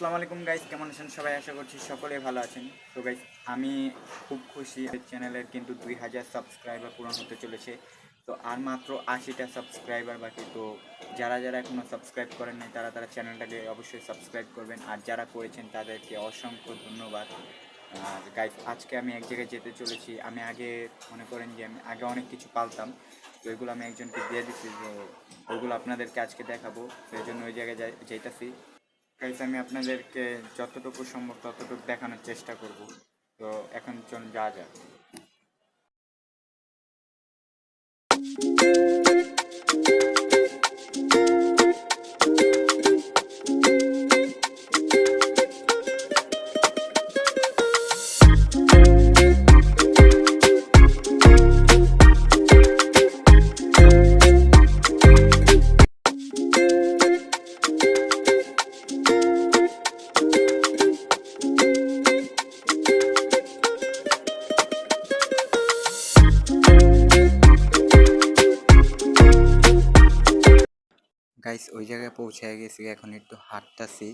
আসসালামু আলাইকুম গাইস, কেমন আছেন সবাই? আশা করছি সকলেই ভালো আছেন। তো গাইস, আমি খুব খুশি, চ্যানেলের কিন্তু 2000 সাবস্ক্রাইবার পূরণ হতে চলেছে। তো আর মাত্র 80টা সাবস্ক্রাইবার বাকি। তো যারা যারা এখনও সাবস্ক্রাইব করেন নাই তারা চ্যানেলটাকে অবশ্যই সাবস্ক্রাইব করবেন, আর যারা করেছেন তাদেরকে অসংখ্য ধন্যবাদ। আর গাইস, আজকে আমি এক জায়গায় যেতে চলেছি। আমি আগে মনে করেন যে আমি আগে অনেক কিছু পালতাম, তো এগুলো আমি একজনকে দিয়ে দিচ্ছি। তো ওইগুলো আপনাদেরকে আজকে দেখাবো, সেই জন্য ওই জায়গায় যাইতাছি। গাইস, আমি আপনাদেরকে যতটুকু সম্ভব ততটুকু দেখানোর চেষ্টা করব। তো এখন চলুন যাওয়া যাক। গাইস, ওই জায়গায় পৌঁছে গেছি, এখন একটু হাঁটতাছি।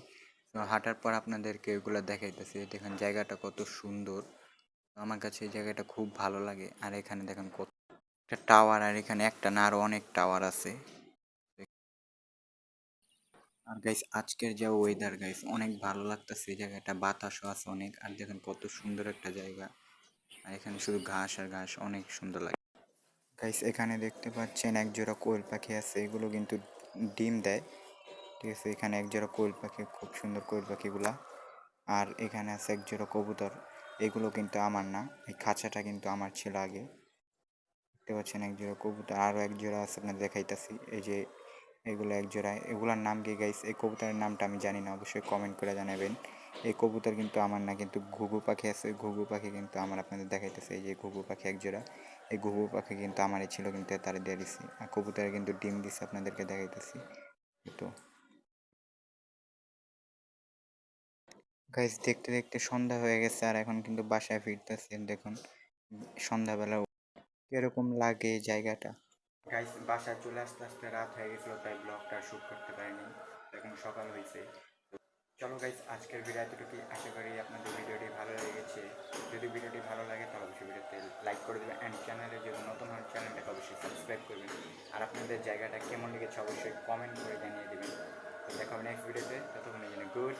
তো হাঁটার পর আপনাদেরকে ওইগুলো দেখাইতেছি। দেখেন জায়গাটা কত সুন্দর। আমার কাছে এই জায়গাটা খুব ভালো লাগে। আর এখানে দেখেন কত একটা টাওয়ার, আর এখানে একটা না আরো অনেক টাওয়ার আছে। আর গাইস, আজকের যা ওয়েদার গাইস, অনেক ভালো লাগতেছে। এই জায়গাটা বাতাসও আছে অনেক। আর দেখেন কত সুন্দর একটা জায়গা। আর এখানে শুধু ঘাস আর ঘাস, অনেক সুন্দর লাগে। গাইস, এখানে দেখতে পাচ্ছেন এক জোড়া কোয়েল পাখি আছে, এগুলো কিন্তু ডিম দেয়। ঠিক আছে, এখানে এক জোড়া কোয়েল পাখি, খুব সুন্দর কোয়েল পাখিগুলা। আর এখানে আছে এক জোড়া কবুতর, এগুলো কিন্তু আমার না, এই খাঁচাটা কিন্তু আমার ছিল আগে। দেখতে পাচ্ছেন এক জোড়া কবুতর, আরও এক জোড়া আছে, আপনার দেখাইতাছি। এই যে এগুলো এক জোড়া, এগুলার নাম কি গাইস? এই কবুতরের নামটা আমি জানি না, অবশ্যই কমেন্ট করে জানাবেন। এই কবুতর কিন্তু আমার না, কিন্তু ঘুঘু পাখি আছে, ঘুঘু পাখি কিন্তু আমার, আপনাদের দেখাইতেছে। এই যে ঘুঘু পাখি এক জোড়া, এই ঘুঘু পাখি কিন্তু আমারই ছিল, কিন্তু তারা দিয়ে দিছি। আর কবুতরে কিন্তু ডিম দিছে, আপনাদেরকে দেখাইতেছি। তো গাইস, দেখতে দেখতে সন্ধ্যা হয়ে গেছে, আর এখন কিন্তু বাসায় ফিরতেছি। দেখুন সন্ধ্যাবেলা কিরকম লাগে এই জায়গাটা। গাইস, বাসায় চলে আসতে আসতে রাত হয়ে গেছিলো, তাই ব্লগটা শ্যুট করতে পারিনি। এখন সকাল হয়েছে। চলো গাইস, আজকের ভিডিও এতটুকুই। আশা করি আপনাদের ভিডিওটি ভালো লেগেছে। যদি ভিডিওটি ভালো লাগে তাহলে অবশ্যই ভিডিওতে লাইক করে দেবেন, অ্যান্ড চ্যানেলে যদি নতুন হয় চ্যানেলটাকে অবশ্যই সাবস্ক্রাইব করবেন। আর আপনাদের জায়গাটা কেমন লেগেছে অবশ্যই কমেন্ট করে জানিয়ে দেবেন। তো দেখা হবে নেক্সট ভিডিওতে, ততক্ষণের জন্য গুড